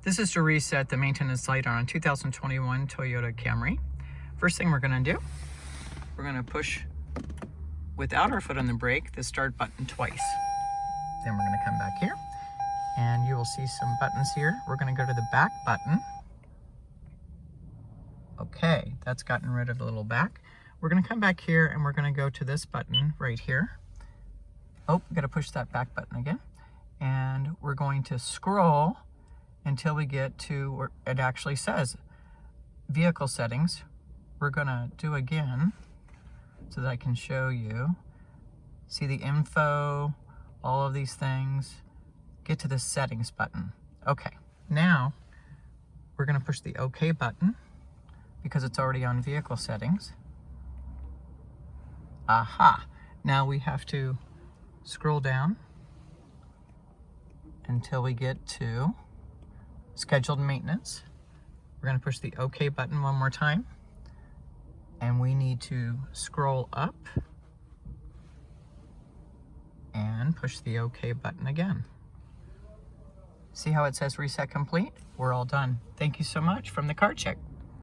This is to reset the maintenance light on a 2021 Toyota Camry. First thing we're going to do, we're going to push without our foot on the brake the start button twice. Then we're going to come back here and you will see some buttons here. We're going to go to the back button. Okay, that's gotten rid of the little back. We're going to come back here and we're going to go to this button right here. Oh, got to push that back button again. And we're going to scroll until we get to where it actually says vehicle settings. We're going to do again so that I can show you. See the info, all of these things. Get to the settings button. Okay, now we're going to push the OK button because it's already on vehicle settings. Aha! Now we have to scroll down until we get to scheduled maintenance. We're going to push the OK button one more time. And we need to scroll up and push the OK button again. See how it says reset complete? We're all done. Thank you so much from the Car Chick.